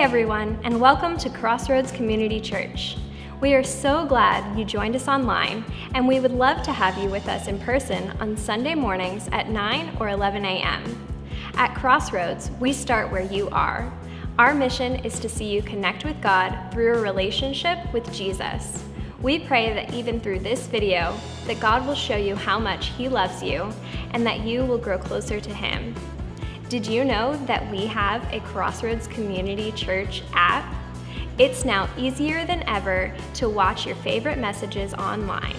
everyone, and welcome to Crossroads Community Church. We are so glad you joined us online, and we would love to have you with us in person on Sunday mornings at 9 or 11 a.m. At Crossroads, we start where you are. Our mission is to see you connect with God through a relationship with Jesus. We pray that even through this video, that God will show you how much He loves you and that you will grow closer to Him. Did you know that we have a Crossroads Community Church app? It's now easier than ever to watch your favorite messages online.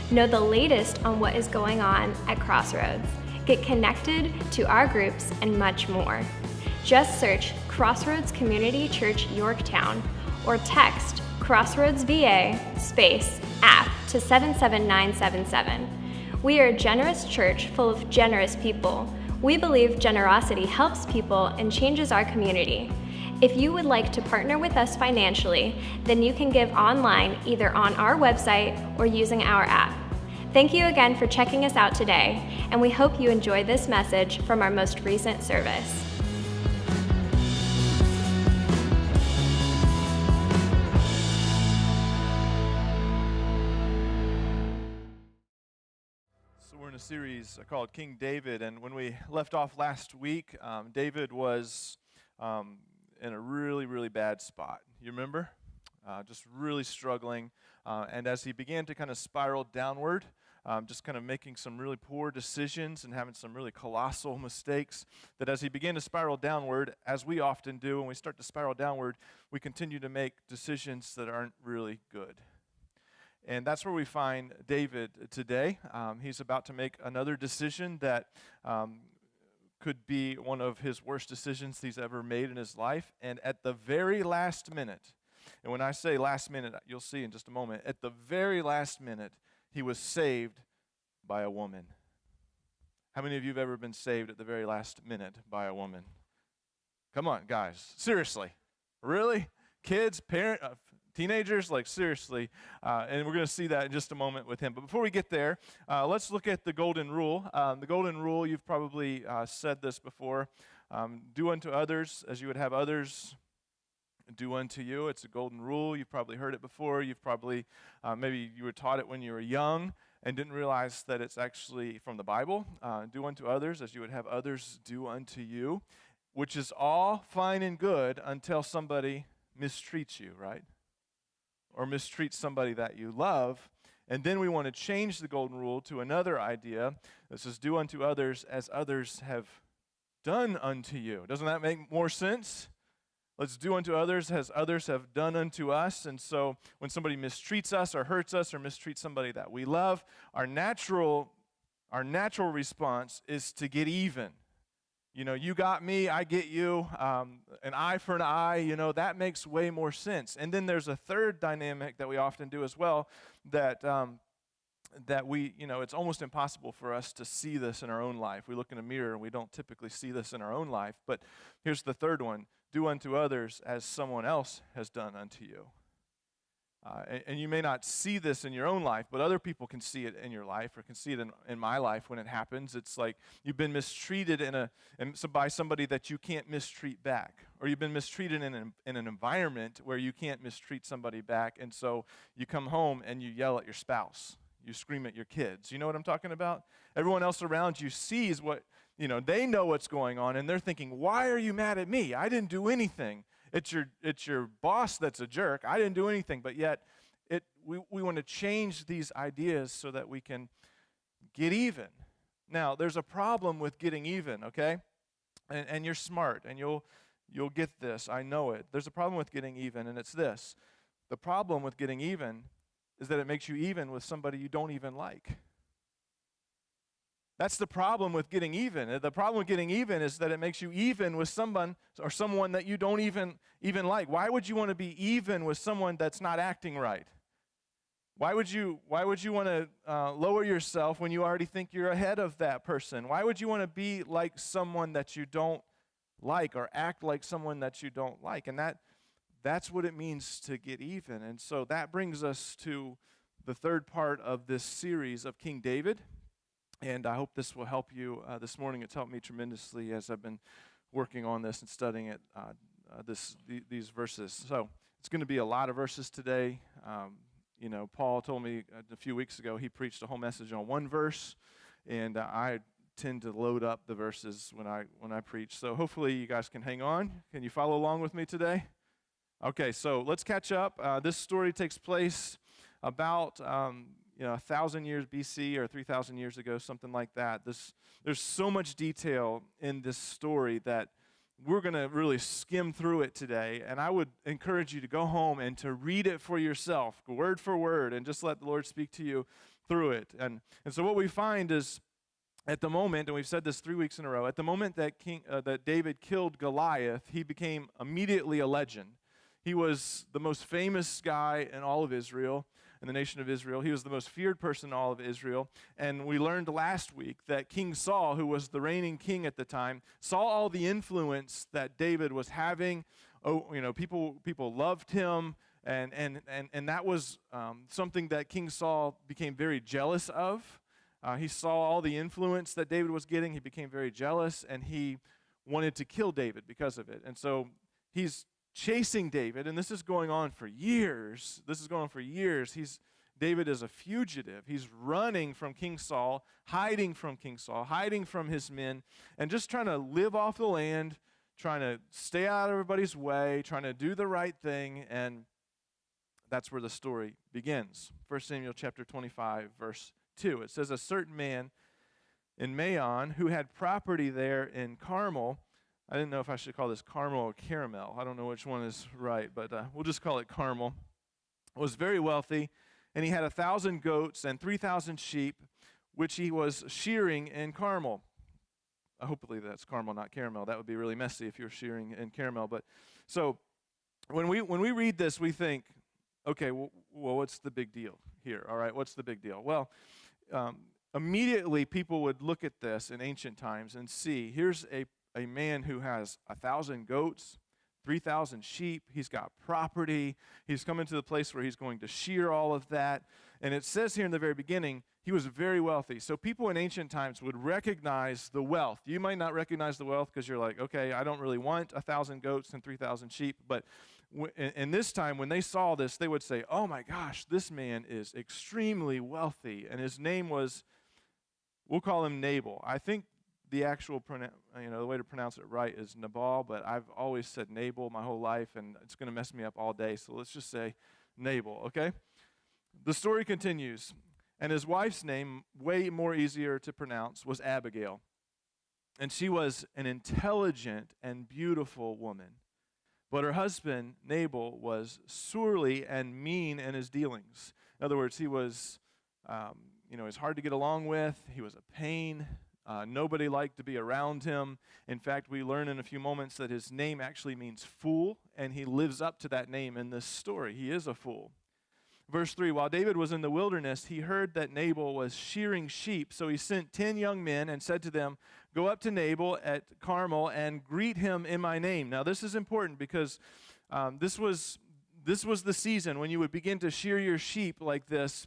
Know the latest on what is going on at Crossroads. Get connected to our groups and much more. Just search Crossroads Community Church Yorktown or text Crossroads VA space app to 77977. We are a generous church full of generous people. We believe generosity helps people and changes our community. If you would like to partner with us financially, then you can give online either on our website or using our app. Thank you again for checking us out today, and we hope you enjoy this message from our most recent service. A series called King David, and when we left off last week, David was in a really bad spot. You remember? Just really struggling, and as he began to kind of spiral downward, just kind of making some really poor decisions and having some really colossal mistakes, that as he began to spiral downward, as we often do, when we start to spiral downward, we continue to make decisions that aren't really good. And that's where we find David today. He's about to make another decision that could be one of his worst decisions he's ever made in his life. And at the very last minute, and when I say last minute, you'll see in just a moment, at the very last minute, he was saved by a woman. How many of you have ever been saved at the very last minute by a woman? Come on, guys. Seriously. Really? Kids, parents, teenagers, like seriously, and we're going to see that in just a moment with him. But before we get there, let's look at the golden rule. The golden rule, you've probably said this before, do unto others as you would have others do unto you. It's a golden rule. You've probably heard it before. You've probably, maybe you were taught it when you were young and didn't realize that it's actually from the Bible. Do unto others as you would have others do unto you, which is all fine and good until somebody mistreats you, right? Or mistreat somebody that you love. And then we want to change the golden rule to another idea that says, do unto others as others have done unto you. Doesn't that make more sense? Let's do unto others as others have done unto us. And so when somebody mistreats us or hurts us or mistreats somebody that we love, our natural response is to get even. You know, you got me, I get you, an eye for an eye, you know, that makes way more sense. And then there's a third dynamic that we often do as well, that we, you know, it's almost impossible for us to see this in our own life. We look in a mirror and we don't typically see this in our own life. But here's the third one: do unto others as someone else has done unto you. And you may not see this in your own life, but other people can see it in your life, or can see it in my life when it happens. It's like you've been mistreated by somebody that you can't mistreat back, or you've been mistreated in an environment where you can't mistreat somebody back, and so you come home and you yell at your spouse, you scream at your kids. You know what I'm talking about? Everyone else around you sees what, you know, they know what's going on, and they're thinking, why are you mad at me? I didn't do anything. It's your boss that's a jerk. I didn't do anything, but yet we want to change these ideas so that we can get even. Now, there's a problem with getting even, okay? And you're smart, and you'll get this. I know it. There's a problem with getting even, and it's this. The problem with getting even is that it makes you even with somebody you don't even like. That's the problem with getting even. The problem with getting even is that it makes you even with someone that you don't even like. Why would you want to be even with someone that's not acting right? Why would you want to lower yourself when you already think you're ahead of that person? Why would you want to be like someone that you don't like, or act like someone that you don't like? And that's what it means to get even. And so that brings us to the third part of this series of King David. And I hope this will help you this morning. It's helped me tremendously as I've been working on this and studying it these verses. So it's going to be a lot of verses today. Paul told me a few weeks ago he preached a whole message on one verse, and I tend to load up the verses when I preach. So hopefully you guys can hang on. Can you follow along with me today? Okay, so let's catch up. This story takes place about 1,000 years BC or 3,000 years ago, something like that. There's so much detail in this story that we're going to really skim through it today, and I would encourage you to go home and to read it for yourself, word for word, and just let the Lord speak to you through it. And so what we find is, at the moment, and we've said this 3 weeks in a row, at the moment that that David killed Goliath, he became immediately a legend. He was the most famous guy in all of Israel, in the nation of Israel. He was the most feared person in all of Israel. And we learned last week that King Saul, who was the reigning king at the time, saw all the influence that David was having. People loved him, and that was something that King Saul became very jealous of. He saw all the influence that David was getting. He became very jealous, and he wanted to kill David because of it. And so he's chasing David, and this is going on for years. David is a fugitive. He's running from King Saul, hiding from King Saul, hiding from his men, and just trying to live off the land, trying to stay out of everybody's way, trying to do the right thing, and that's where the story begins. 1 Samuel chapter 25, verse 2. It says, a certain man in Maon who had property there in Carmel. I didn't know if I should call this Carmel or Caramel. I don't know which one is right, but we'll just call it Carmel. Was very wealthy, and he had 1,000 goats and 3,000 sheep, which he was shearing in Carmel. Hopefully that's Carmel, not Caramel. That would be really messy if you were shearing in Caramel. But so when we read this, we think, okay, well, what's the big deal here? All right, what's the big deal? Well, immediately people would look at this in ancient times and see, here's a man who has 1,000 goats, 3,000 sheep. He's got property. He's coming to the place where he's going to shear all of that. And it says here in the very beginning, he was very wealthy. So people in ancient times would recognize the wealth. You might not recognize the wealth because you're like, okay, I don't really want 1,000 goats and 3,000 sheep. But in this time, when they saw this, they would say, oh my gosh, this man is extremely wealthy. And his name was, we'll call him Nabal. I think the actual, the way to pronounce it right is Nabal, but I've always said Nabal my whole life, and it's going to mess me up all day, so let's just say Nabal, okay? The story continues, and his wife's name, way more easier to pronounce, was Abigail, and she was an intelligent and beautiful woman, but her husband, Nabal, was surly and mean in his dealings. In other words, he was, he's hard to get along with, he was a pain. Nobody liked to be around him. In fact, we learn in a few moments that his name actually means fool, and he lives up to that name in this story. He is a fool. Verse 3, while David was in the wilderness, he heard that Nabal was shearing sheep, so he sent 10 young men and said to them, go up to Nabal at Carmel and greet him in my name. Now, this is important because this was the season when you would begin to shear your sheep like this.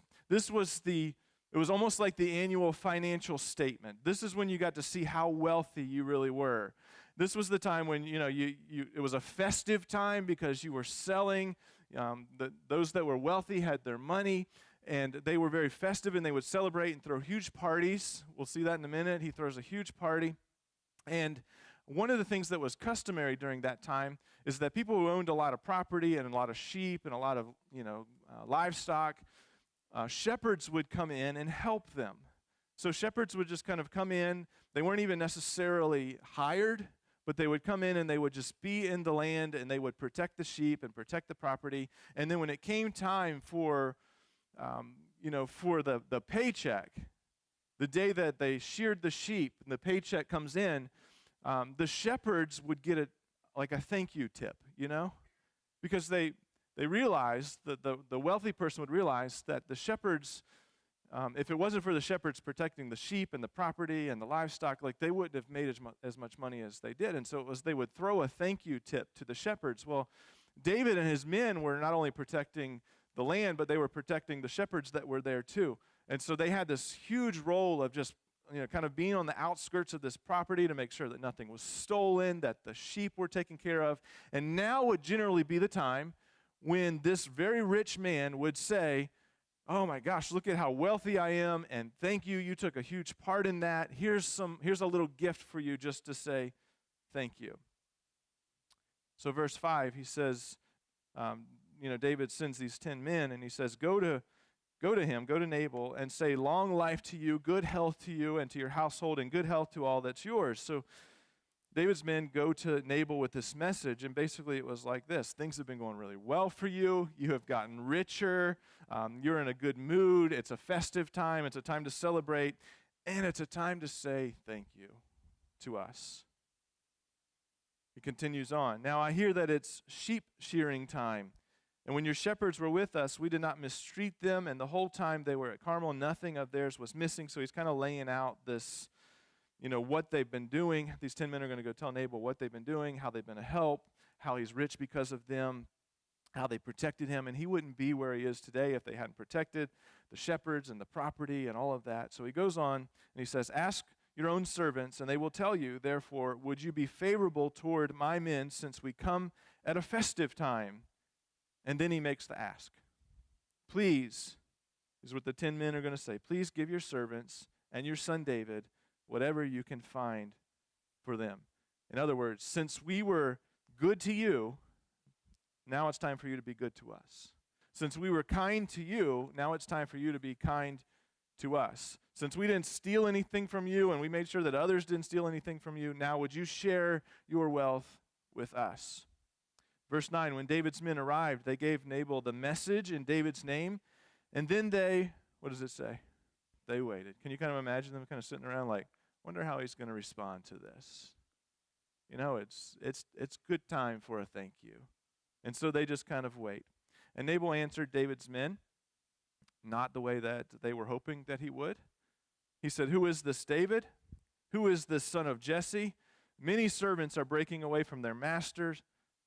It was almost like the annual financial statement. This is when you got to see how wealthy you really were. This was the time when, it was a festive time because you were selling. Those that were wealthy had their money, and they were very festive, and they would celebrate and throw huge parties. We'll see that in a minute. He throws a huge party. And one of the things that was customary during that time is that people who owned a lot of property and a lot of sheep and a lot of, livestock, shepherds would come in and help them. So shepherds would just kind of come in. They weren't even necessarily hired, but they would come in and they would just be in the land, and they would protect the sheep and protect the property. And then when it came time for the paycheck, the day that they sheared the sheep and the paycheck comes in, the shepherds would get like a thank you tip, because they realized that the wealthy person would realize that the shepherds, if it wasn't for the shepherds protecting the sheep and the property and the livestock, like they wouldn't have made as much money as they did. And so they would throw a thank you tip to the shepherds. Well, David and his men were not only protecting the land, but they were protecting the shepherds that were there too. And so they had this huge role of just kind of being on the outskirts of this property to make sure that nothing was stolen, that the sheep were taken care of. And now would generally be the time when this very rich man would say, oh my gosh, look at how wealthy I am, and thank you, you took a huge part in that. Here's a little gift for you just to say thank you. So verse 5, he says, David sends these 10 men, and he says, go to Nabal, and say, long life to you, good health to you and to your household, and good health to all that's yours. So David's men go to Nabal with this message, and basically it was like this. Things have been going really well for you. You have gotten richer. You're in a good mood. It's a festive time. It's a time to celebrate, and it's a time to say thank you to us. He continues on. Now I hear that it's sheep shearing time. And when your shepherds were with us, we did not mistreat them, and the whole time they were at Carmel, nothing of theirs was missing. So he's kind of laying out this, what they've been doing. These 10 men are going to go tell Nabal what they've been doing, how they've been a help, how he's rich because of them, how they protected him. And he wouldn't be where he is today if they hadn't protected the shepherds and the property and all of that. So he goes on, and he says, ask your own servants, and they will tell you, therefore, would you be favorable toward my men since we come at a festive time? And then he makes the ask. Please, is what the 10 men are going to say, please give your servants and your son David whatever you can find for them. In other words, since we were good to you, now it's time for you to be good to us. Since we were kind to you, now it's time for you to be kind to us. Since we didn't steal anything from you and we made sure that others didn't steal anything from you, now would you share your wealth with us? Verse 9, when David's men arrived, they gave Nabal the message in David's name, and then they, what does it say? They waited. Can you kind of imagine them kind of sitting around like, wonder how he's going to respond to this? It's good time for a thank you. And so they just kind of wait. And Nabal answered David's men, not the way that they were hoping that he would. He said, who is this David? Who is this son of Jesse? Many servants are breaking away from their masters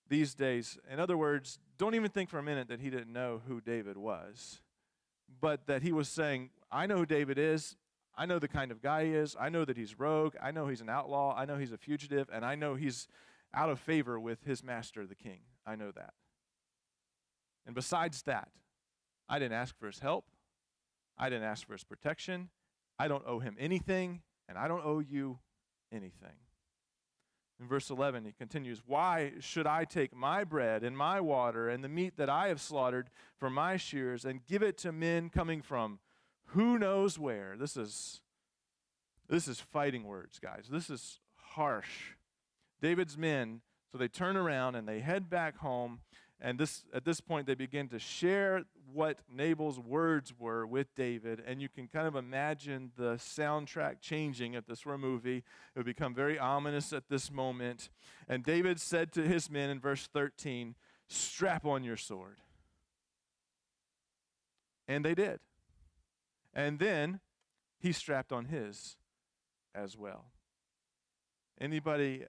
these days. In other words, don't even think for a minute that he didn't know who David was, but that he was saying, I know who David is. I know the kind of guy he is. I know that he's rogue. I know he's an outlaw. I know he's a fugitive, and I know he's out of favor with his master, the king. I know that. And besides that, I didn't ask for his help. I didn't ask for his protection. I don't owe him anything, and I don't owe you anything. In verse 11, he continues, why should I take my bread and my water and the meat that I have slaughtered for my shears and give it to men coming from who knows where? This is fighting words, guys. This is harsh. David's men, so they turn around and they head back home, and at this point they begin to share what Nabal's words were with David, and you can kind of imagine the soundtrack changing if this were a movie. It would become very ominous at this moment. And David said to his men in verse 13, strap on your sword. And they did. And then he strapped on his as well. Anybody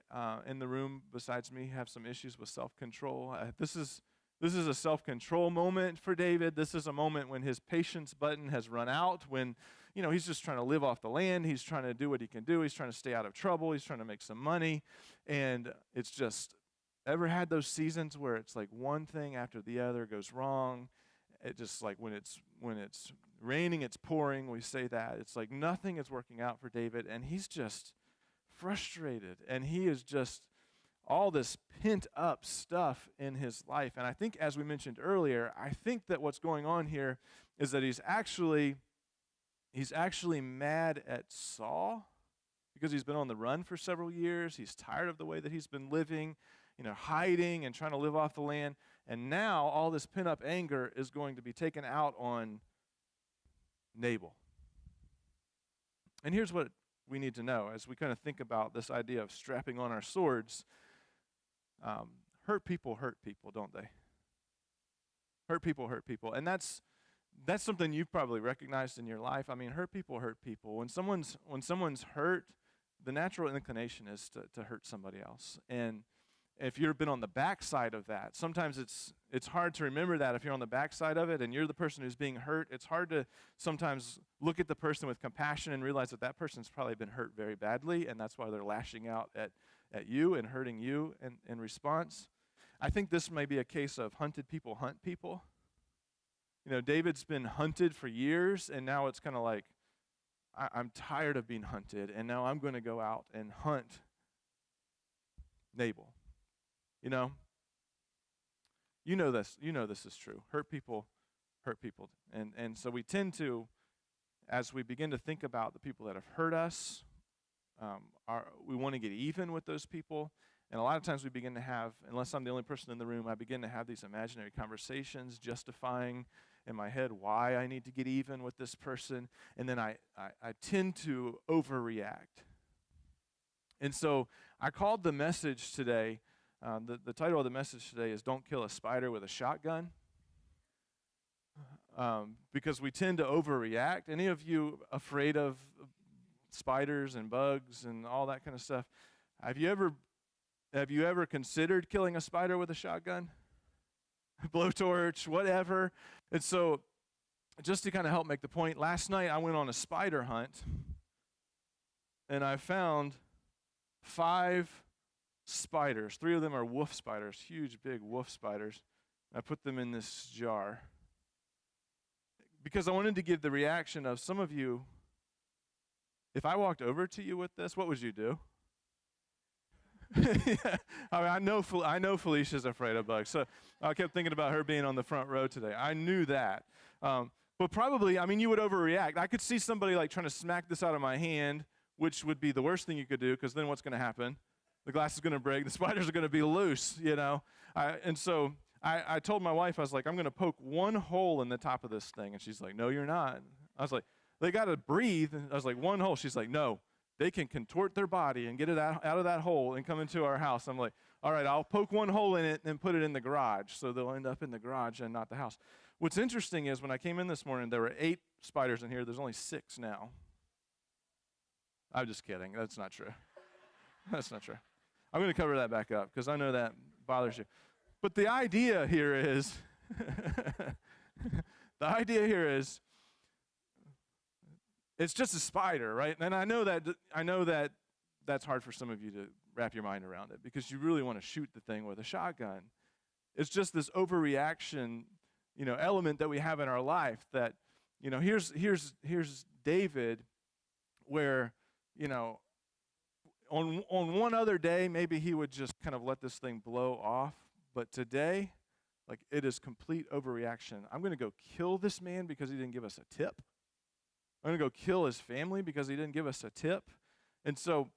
in the room besides me have some issues with self-control? This is a self-control moment for David. This is a moment when his patience button has run out, when he's just trying to live off the land. He's trying to do what he can do. He's trying to stay out of trouble. He's trying to make some money. And it's just, ever had those seasons where it's like one thing after the other goes wrong? It just like when it's raining, it's pouring. We say that. It's like nothing is working out for David, and he's just frustrated, and he is just all this pent up stuff in his life. And I think, as we mentioned earlier, I think that what's going on here is that he's actually mad at Saul because he's been on the run for several years. He's tired of the way that he's been living, hiding and trying to live off the land. And now all this pent up anger is going to be taken out on Nabal. And here's what we need to know as we kind of think about this idea of strapping on our swords. Hurt people, don't they? Hurt people. And that's something you've probably recognized in your life. I mean, hurt people. When someone's hurt, the natural inclination is to hurt somebody else. And if you've been on the backside of that, sometimes it's hard to remember that if you're on the backside of it and you're the person who's being hurt. It's hard to sometimes look at the person with compassion and realize that that person's probably been hurt very badly, and that's why they're lashing out at you and hurting you in response. I think this may be a case of hunted people hunt people. You know, David's been hunted for years, and now it's kind of like, I'm tired of being hunted, and now I'm going to go out and hunt Nabal. You know this is true. Hurt people. And so we tend to, as we begin to think about the people that have hurt us, we want to get even with those people. And a lot of times we begin to have, unless I'm the only person in the room, I begin to have these imaginary conversations justifying in my head why I need to get even with this person. And then I tend to overreact. And so I called the message today, the title of the message today is Don't Kill a Spider with a Shotgun. Because we tend to overreact. Any of you afraid of spiders and bugs and all that kind of stuff? Have you ever considered killing a spider with a shotgun? Blowtorch, whatever. And so just to kind of help make the point, last night I went on a spider hunt and I found 5 spiders. 3 of them are wolf spiders, huge, big wolf spiders. I put them in this jar because I wanted to give the reaction of some of you. If I walked over to you with this, what would you do? Yeah. I mean, I know Felicia's afraid of bugs, so I kept thinking about her being on the front row today. I knew that. But probably, I mean, you would overreact. I could see somebody like trying to smack this out of my hand, which would be the worst thing you could do, because then what's going to happen? The glass is going to break. The spiders are going to be loose, you know. And so I told my wife, I was like, I'm going to poke one hole in the top of this thing. And she's like, no, you're not. I was like, they got to breathe. And I was like, one hole. She's like, no, they can contort their body and get it out of that hole and come into our house. I'm like, all right, I'll poke one hole in it and put it in the garage. So they'll end up in the garage and not the house. What's interesting is when I came in this morning, there were 8 spiders in here. There's only 6 now. I'm just kidding. That's not true. That's not true. I'm going to cover that back up because I know that bothers you. But the idea here is, it's just a spider, right? And I know that that's hard for some of you to wrap your mind around it because you really want to shoot the thing with a shotgun. It's just this overreaction, you know, element that we have in our life that, you know, here's David where, you know, on one other day, maybe he would just kind of let this thing blow off. But today, like, it is complete overreaction. I'm going to go kill this man because he didn't give us a tip. I'm going to go kill his family because he didn't give us a tip. And so,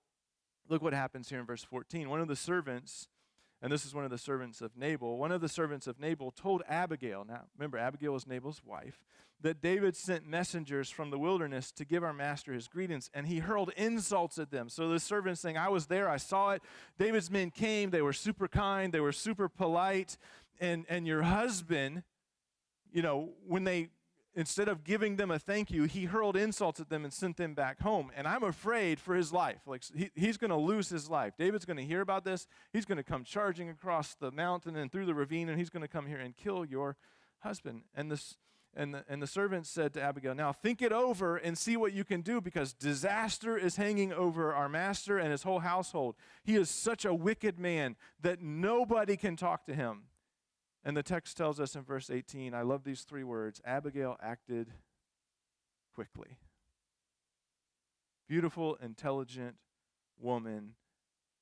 look what happens here in verse 14. One of the servants, and this is one of the servants of Nabal, one of the servants of Nabal told Abigail, now remember, Abigail was Nabal's wife, that David sent messengers from the wilderness to give our master his greetings, and he hurled insults at them. So the servant's saying, I was there, I saw it. David's men came, they were super kind, they were super polite, and your husband, you know, when they, instead of giving them a thank you, he hurled insults at them and sent them back home. And I'm afraid for his life. Like he's going to lose his life. David's going to hear about this. He's going to come charging across the mountain and through the ravine, and he's going to come here and kill your husband. And the servant said to Abigail, now think it over and see what you can do, because disaster is hanging over our master and his whole household. He is such a wicked man that nobody can talk to him. And the text tells us in verse 18, I love these 3 words, Abigail acted quickly. Beautiful, intelligent woman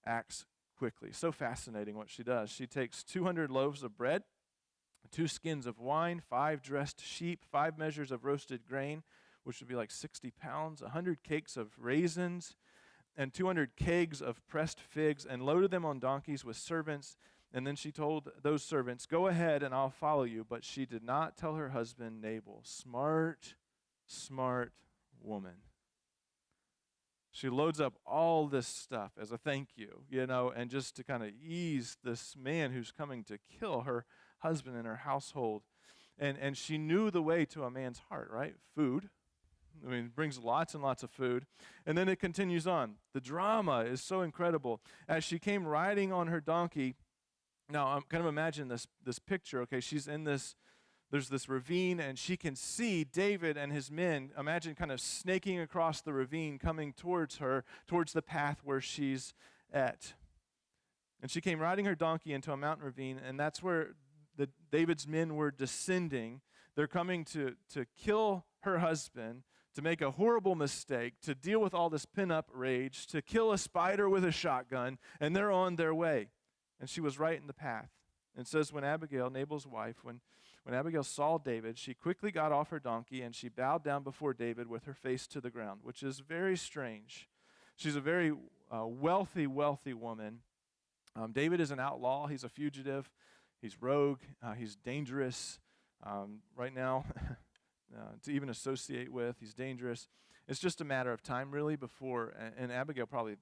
acts quickly. So fascinating what she does. She takes 200 loaves of bread, 2 skins of wine, 5 dressed sheep, 5 measures of roasted grain, which would be like 60 pounds, 100 cakes of raisins, and 200 kegs of pressed figs, and loaded them on donkeys with servants. And then she told those servants, go ahead and I'll follow you. But she did not tell her husband Nabal. Smart, smart woman. She loads up all this stuff as a thank you, you know, and just to kind of ease this man who's coming to kill her husband and her household. And she knew the way to a man's heart, right? Food. I mean, it brings lots and lots of food. And then it continues on. The drama is so incredible. As she came riding on her donkey, Now, kind of imagine this picture, okay? She's in this, there's this ravine, and she can see David and his men, imagine kind of snaking across the ravine, coming towards her, towards the path where she's at. And she came riding her donkey into a mountain ravine, and that's where David's men were descending. They're coming to kill her husband, to make a horrible mistake, to deal with all this pent-up rage, to kill a spider with a shotgun, and they're on their way. And she was right in the path. And it says when Abigail, Nabal's wife, when Abigail saw David, she quickly got off her donkey, and she bowed down before David with her face to the ground, which is very strange. She's a very wealthy woman. David is an outlaw. He's a fugitive. He's rogue. He's dangerous right now to even associate with. He's dangerous. It's just a matter of time, really, before, and Abigail probably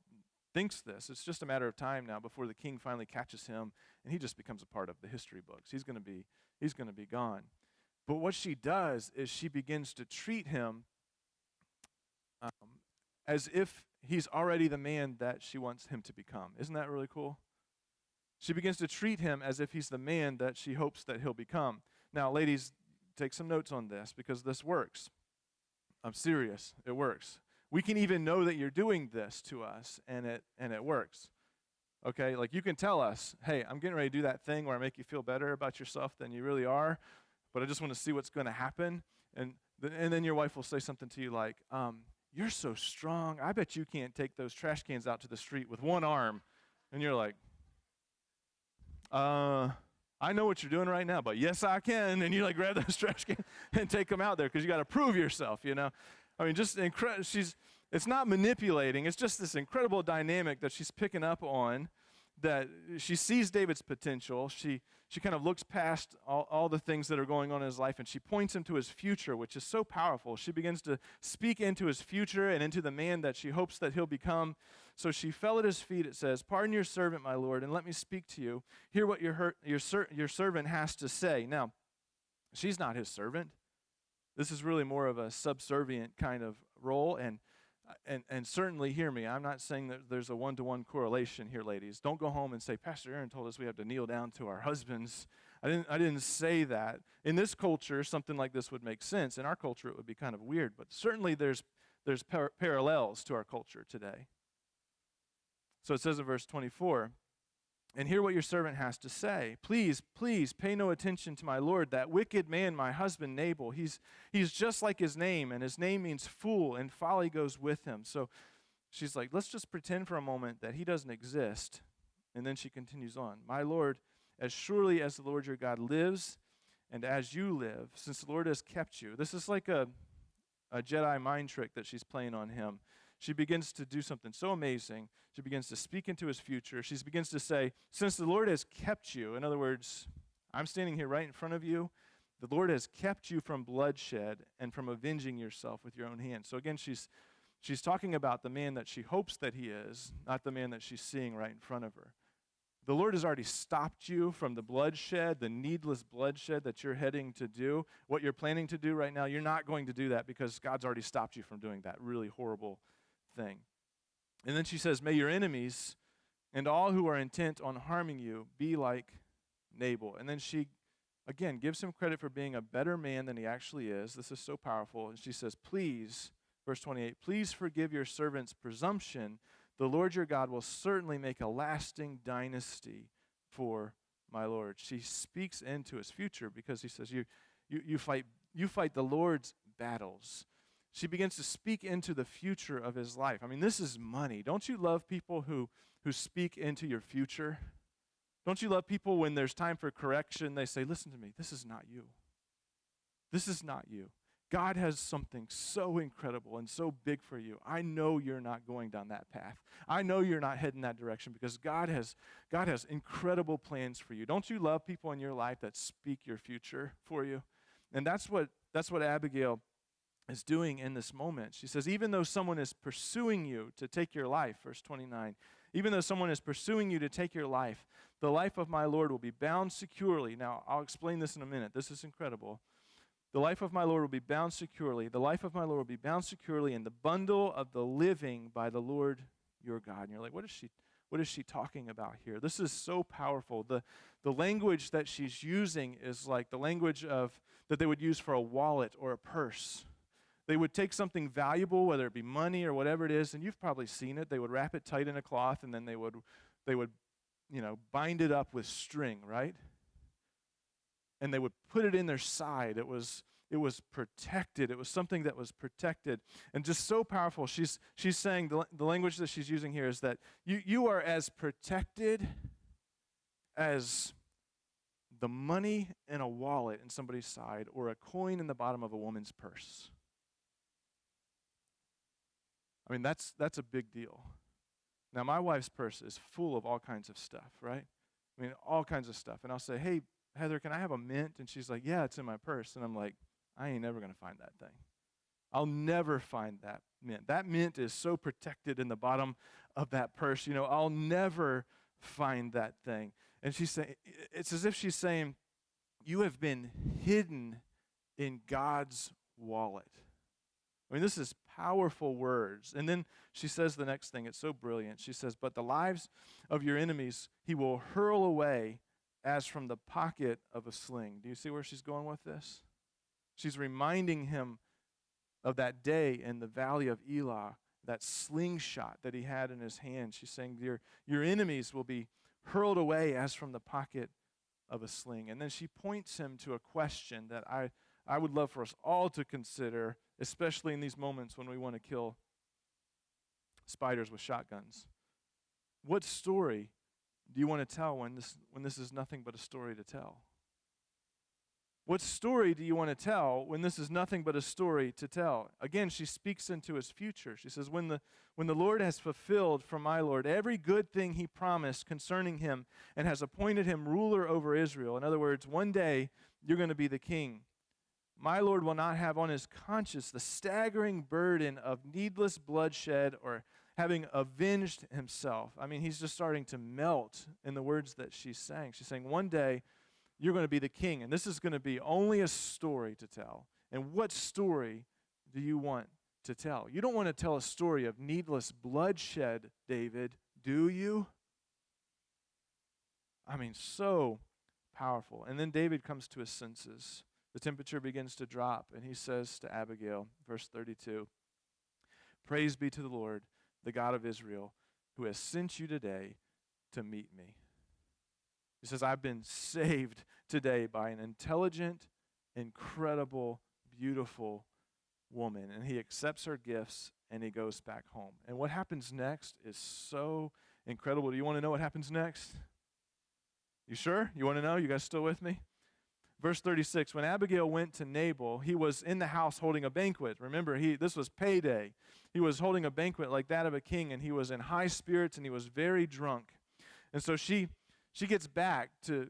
thinks this, it's just a matter of time now before the king finally catches him, and he just becomes a part of the history books. He's going to be gone. But what she does is she begins to treat him as if he's already the man that she wants him to become. Isn't that really cool? She begins to treat him as if he's the man that she hopes that he'll become. Now, ladies, take some notes on this because this works. I'm serious. It works. We can even know that you're doing this to us, and it works. Okay? Like you can tell us, hey, I'm getting ready to do that thing where I make you feel better about yourself than you really are, but I just want to see what's going to happen. And then your wife will say something to you like, you're so strong. I bet you can't take those trash cans out to the street with one arm. And you're like, I know what you're doing right now, but yes, I can. And you like grab those trash cans and take them out there because you got to prove yourself, you know. I mean, just it's not manipulating. It's just this incredible dynamic that she's picking up on, that she sees David's potential. She kind of looks past all the things that are going on in his life, and she points him to his future, which is so powerful. She begins to speak into his future and into the man that she hopes that he'll become. So she fell at his feet, it says, "Pardon your servant, my lord, and let me speak to you. Hear what your servant has to say." Now, she's not his servant. This is really more of a subservient kind of role, and certainly hear me. I'm not saying that there's a one-to-one correlation here, ladies. Don't go home and say, Pastor Aaron told us we have to kneel down to our husbands. I didn't say that. In this culture, something like this would make sense. In our culture, it would be kind of weird, but certainly there's parallels to our culture today. So it says in verse 24, "And hear what your servant has to say. Please, please pay no attention to my lord, that wicked man, my husband Nabal. He's just like his name, and his name means fool, and folly goes with him." So she's like, let's just pretend for a moment that he doesn't exist. And then she continues on. "My lord, as surely as the Lord your God lives, and as you live, since the Lord has kept you." This is like a Jedi mind trick that she's playing on him. She begins to do something so amazing. She begins to speak into his future. She begins to say, since the Lord has kept you, in other words, I'm standing here right in front of you, the Lord has kept you from bloodshed and from avenging yourself with your own hands. So again, she's talking about the man that she hopes that he is, not the man that she's seeing right in front of her. The Lord has already stopped you from the bloodshed, the needless bloodshed that you're heading to do. What you're planning to do right now, you're not going to do that because God's already stopped you from doing that really horrible thing. And then she says, "May your enemies and all who are intent on harming you be like Nabal." And then she, again, gives him credit for being a better man than he actually is. This is so powerful. And she says, "Please," verse 28, "please forgive your servant's presumption. The Lord your God will certainly make a lasting dynasty for my Lord." She speaks into his future because he says, you fight the Lord's battles. She begins to speak into the future of his life. I mean, this is money. Don't you love people who speak into your future? Don't you love people when there's time for correction, they say, listen to me, this is not you. This is not you. God has something so incredible and so big for you. I know you're not going down that path. I know you're not heading that direction because God has incredible plans for you. Don't you love people in your life that speak your future for you? And that's what Abigail is doing in this moment. She says, even though someone is pursuing you to take your life, verse 29, even though someone is pursuing you to take your life, the life of my Lord will be bound securely. Now, I'll explain this in a minute. This is incredible. The life of my Lord will be bound securely. The life of my Lord will be bound securely in the bundle of the living by the Lord your God. And you're like, what is what is she talking about here? This is so powerful. The language that she's using is like the language that they would use for a wallet or a purse. They would take something valuable, whether it be money or whatever it is, and you've probably seen it. They would wrap it tight in a cloth, and then they would bind it up with string, right? And they would put it in their side. It was protected. It was something that was protected, and just so powerful. She's saying the language that she's using here is that you are as protected as the money in a wallet in somebody's side or a coin in the bottom of a woman's purse. I mean, that's a big deal. Now, my wife's purse is full of all kinds of stuff, right? I mean, all kinds of stuff. And I'll say, hey, Heather, can I have a mint? And she's like, yeah, it's in my purse. And I'm like, I ain't never going to find that thing. I'll never find that mint. That mint is so protected in the bottom of that purse. I'll never find that thing. And she's saying, it's as if she's saying, you have been hidden in God's wallet. I mean, this is powerful words. And then she says the next thing. It's so brilliant. She says, but the lives of your enemies he will hurl away as from the pocket of a sling. Do you see where she's going with this? She's reminding him of that day in the valley of Elah, that slingshot that he had in his hand. She's saying, your enemies will be hurled away as from the pocket of a sling. And then she points him to a question that I would love for us all to consider, especially in these moments when we want to kill spiders with shotguns. What story do you want to tell when this is nothing but a story to tell? What story do you want to tell when this is nothing but a story to tell? Again, she speaks into his future. She says, when the Lord has fulfilled for my Lord every good thing he promised concerning him and has appointed him ruler over Israel. In other words, one day you're going to be the king. My Lord will not have on his conscience the staggering burden of needless bloodshed or having avenged himself. I mean, he's just starting to melt in the words that she's saying. She's saying, one day you're going to be the king, and this is going to be only a story to tell. And what story do you want to tell? You don't want to tell a story of needless bloodshed, David, do you? I mean, so powerful. And then David comes to his senses. The temperature begins to drop, and he says to Abigail, verse 32, praise be to the Lord, the God of Israel, who has sent you today to meet me. He says, I've been saved today by an intelligent, incredible, beautiful woman. And he accepts her gifts, and he goes back home. And what happens next is so incredible. Do you want to know what happens next? You sure? You want to know? You guys still with me? Verse 36, when Abigail went to Nabal, he was in the house holding a banquet. Remember, this was payday. He was holding a banquet like that of a king, and he was in high spirits, and he was very drunk. And so she gets back to,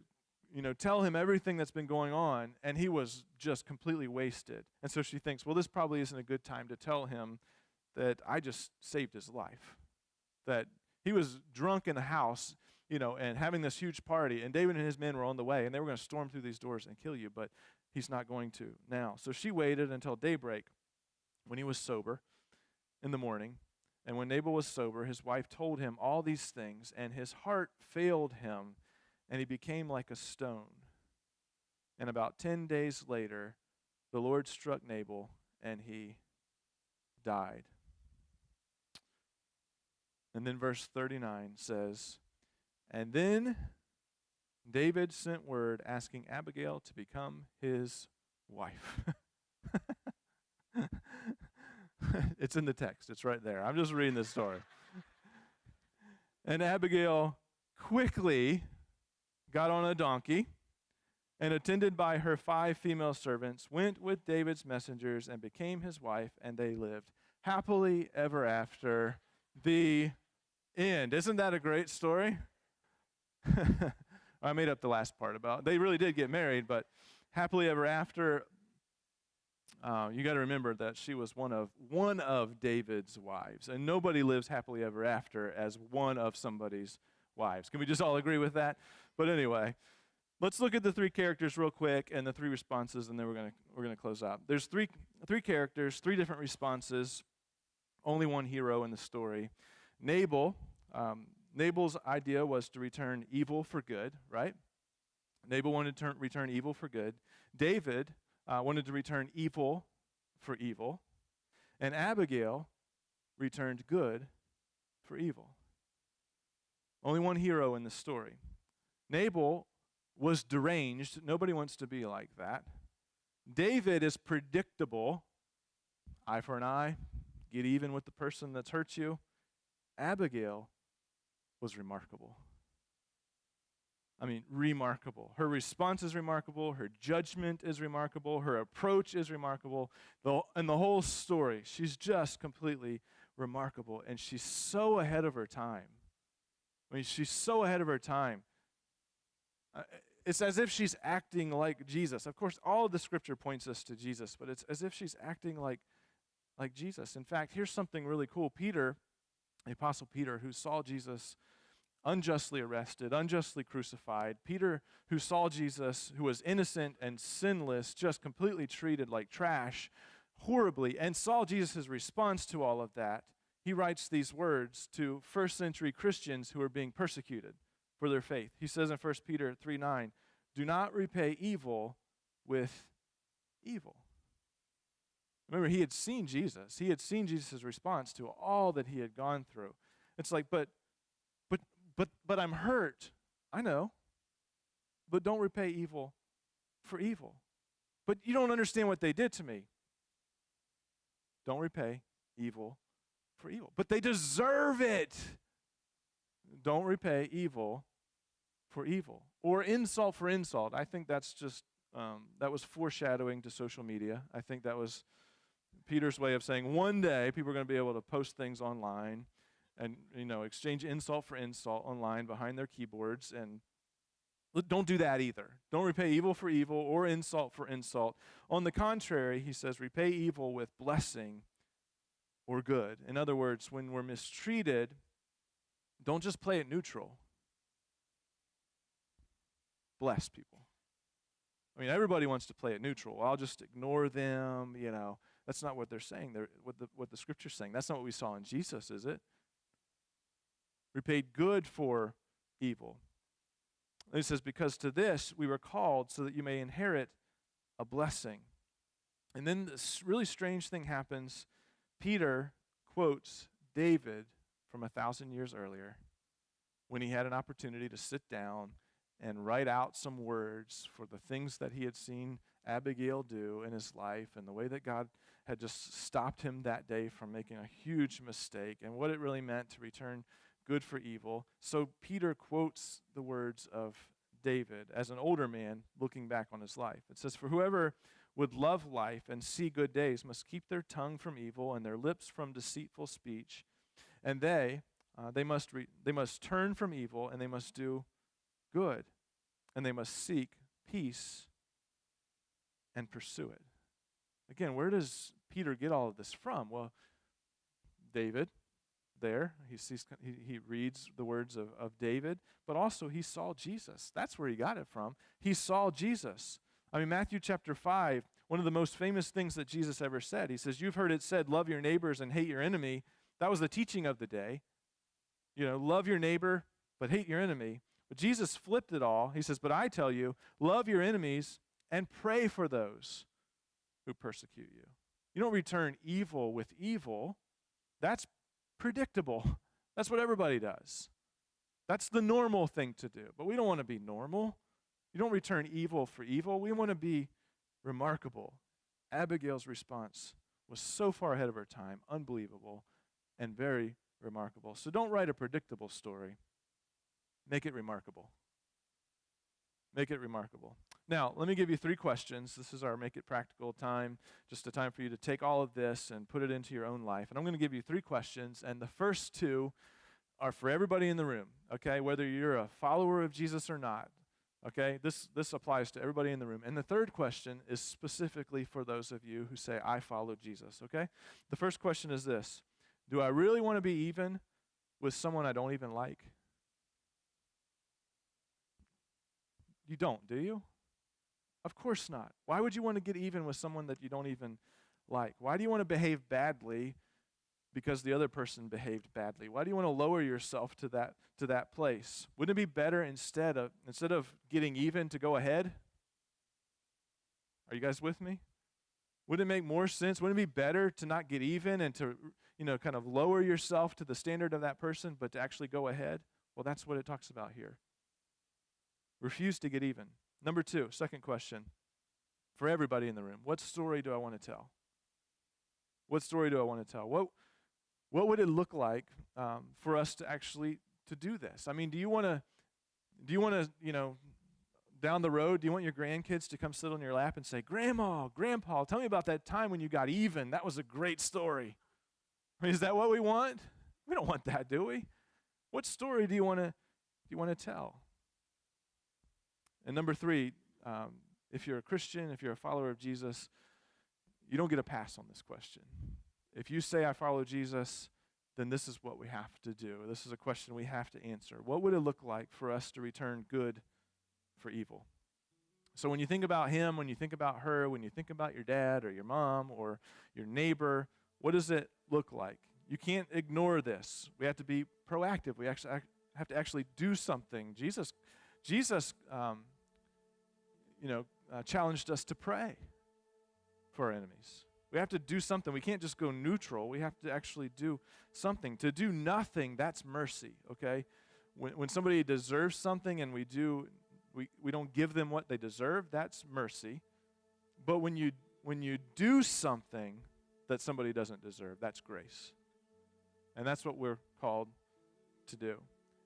tell him everything that's been going on, and he was just completely wasted. And so she thinks, well, this probably isn't a good time to tell him that I just saved his life, that he was drunk in the house, and having this huge party, and David and his men were on the way, and they were going to storm through these doors and kill you, but he's not going to now. So she waited until daybreak when he was sober in the morning, and when Nabal was sober, his wife told him all these things, and his heart failed him, and he became like a stone. And about 10 days later, the Lord struck Nabal, and he died. And then verse 39 says, and then David sent word asking Abigail to become his wife. It's in the text. It's right there. I'm just reading this story. And Abigail quickly got on a donkey and, attended by her 5 female servants, went with David's messengers and became his wife, and they lived happily ever after. The end. Isn't that a great story? I made up the last part about it. They really did get married, but happily ever after, you got to remember that she was one of David's wives, and nobody lives happily ever after as one of somebody's wives. Can we just all agree with that? But anyway, let's look at the 3 characters real quick and the 3 responses, and then we're gonna close out. There's three characters, 3 different responses, only one hero in the story. Nabal, Nabal's idea was to return evil for good, right? Nabal wanted to return evil for good. David wanted to return evil for evil. And Abigail returned good for evil. Only one hero in the story. Nabal was deranged. Nobody wants to be like that. David is predictable. Eye for an eye. Get even with the person that's hurt you. Abigail was remarkable. I mean, remarkable. Her response is remarkable. Her judgment is remarkable. Her approach is remarkable. And the whole story, she's just completely remarkable. And she's so ahead of her time. I mean, she's so ahead of her time. It's as if she's acting like Jesus. Of course, all of the scripture points us to Jesus, but it's as if she's acting like Jesus. In fact, here's something really cool. Peter, the Apostle Peter, who saw Jesus unjustly arrested, unjustly crucified. Peter, who saw Jesus, who was innocent and sinless, just completely treated like trash, horribly, and saw Jesus' response to all of that. He writes these words to first century Christians who are being persecuted for their faith. He says in 1 Peter 3:9, "Do not repay evil with evil." Remember, he had seen Jesus. He had seen Jesus' response to all that he had gone through. It's like, but I'm hurt. I know. But don't repay evil for evil. But you don't understand what they did to me. Don't repay evil for evil. But they deserve it. Don't repay evil for evil. Or insult for insult. I think that's just, that was foreshadowing to social media. I think that was Peter's way of saying one day people are going to be able to post things online and, exchange insult for insult online behind their keyboards. And don't do that either. Don't repay evil for evil or insult for insult. On the contrary, he says, repay evil with blessing or good. In other words, when we're mistreated, don't just play it neutral. Bless people. I mean, everybody wants to play it neutral. I'll just ignore them, That's not what they're saying. What the scripture's saying. That's not what we saw in Jesus, is it? Repaid good for evil. And he says, because to this we were called so that you may inherit a blessing. And then this really strange thing happens. Peter quotes David from 1,000 years earlier when he had an opportunity to sit down and write out some words for the things that he had seen Abigail do in his life and the way that God had just stopped him that day from making a huge mistake and what it really meant to return good for evil. So Peter quotes the words of David as an older man looking back on his life. It says, "For whoever would love life and see good days must keep their tongue from evil and their lips from deceitful speech. And they must turn from evil and they must do good. And they must seek peace and pursue it." Again, where does Peter get all of this from? Well, David, there, he reads the words of David, but also he saw Jesus. That's where he got it from. He saw Jesus. I mean, Matthew chapter 5, one of the most famous things that Jesus ever said, he says, "You've heard it said, love your neighbors and hate your enemy." That was the teaching of the day. Love your neighbor, but hate your enemy. But Jesus flipped it all. He says, "But I tell you, love your enemies and pray for those who persecute you." You don't return evil with evil. That's predictable. That's what everybody does. That's the normal thing to do. But we don't want to be normal. You don't return evil for evil. We want to be remarkable. Abigail's response was so far ahead of her time, unbelievable, and very remarkable. So don't write a predictable story. Make it remarkable. Make it remarkable. Now, let me give you 3 questions. This is our Make It Practical time, just a time for you to take all of this and put it into your own life. And I'm going to give you 3 questions, and the first 2 are for everybody in the room, okay, whether you're a follower of Jesus or not, okay? This applies to everybody in the room. And the third question is specifically for those of you who say, "I follow Jesus," okay? The first question is this: do I really want to be even with someone I don't even like? You don't, do you? Of course not. Why would you want to get even with someone that you don't even like? Why do you want to behave badly because the other person behaved badly? Why do you want to lower yourself to that place? Wouldn't it be better instead of getting even to go ahead? Are you guys with me? Wouldn't it make more sense? Wouldn't it be better to not get even and to, kind of lower yourself to the standard of that person, but to actually go ahead? Well, that's what it talks about here. Refuse to get even. Number 2, second question for everybody in the room. What story do I want to tell? What story do I want to tell? What would it look like for us to actually to do this? I mean, do you want to, down the road, do you want your grandkids to come sit on your lap and say, Grandma, Grandpa, tell me about that time when you got even. That was a great story. I mean, is that what we want? We don't want that, do we? What story do you want to tell? And number 3, if you're a Christian, if you're a follower of Jesus, you don't get a pass on this question. If you say I follow Jesus, then this is what we have to do. This is a question we have to answer. What would it look like for us to return good for evil? So when you think about him, when you think about her, when you think about your dad or your mom or your neighbor, what does it look like? You can't ignore this. We have to be proactive. We actually have to actually do something. Jesus challenged us to pray for our enemies. We have to do something. We can't just go neutral. We have to actually do something. To do nothing, that's mercy, okay? When somebody deserves something and we don't give them what they deserve, that's mercy. But when you do something that somebody doesn't deserve, that's grace. And that's what we're called to do.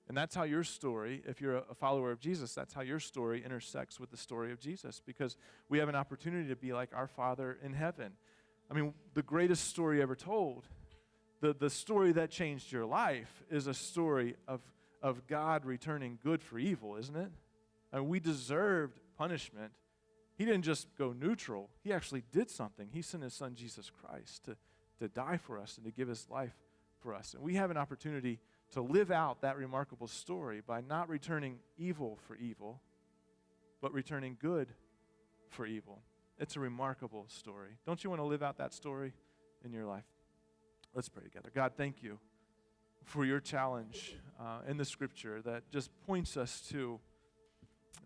And that's how your story, if you're a follower of Jesus, that's how your story intersects with the story of Jesus, because we have an opportunity to be like our Father in heaven. I mean, the greatest story ever told, the story that changed your life, is a story of God returning good for evil, isn't it? I mean, we deserved punishment. He didn't just go neutral. He actually did something. He sent his son, Jesus Christ, to die for us and to give his life for us. And we have an opportunity to live out that remarkable story by not returning evil for evil, but returning good for evil. It's a remarkable story. Don't you want to live out that story in your life? Let's pray together. God, thank you for your challenge in the Scripture that just points us to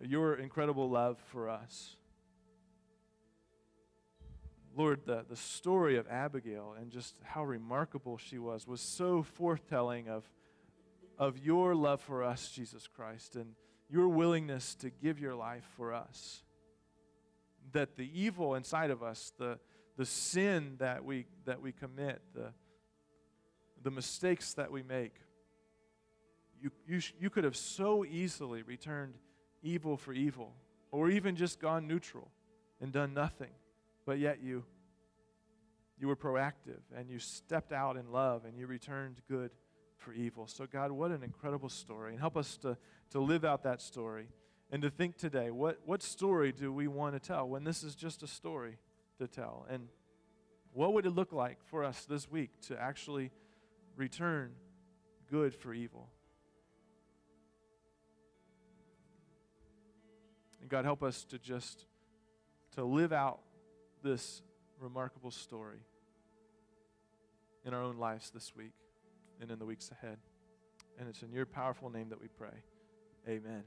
your incredible love for us. Lord, the story of Abigail and just how remarkable she was so forthtelling of your love for us, Jesus Christ, and your willingness to give your life for us. That the evil inside of us, the sin that we commit, the mistakes that we make, you could have so easily returned evil for evil, or even just gone neutral and done nothing. But yet you were proactive, and you stepped out in love, and you returned good for evil. So God, what an incredible story. And help us to live out that story and to think today, what story do we want to tell when this is just a story to tell? And what would it look like for us this week to actually return good for evil? And God, help us to live out this remarkable story in our own lives this week and in the weeks ahead. And it's in your powerful name that we pray. Amen.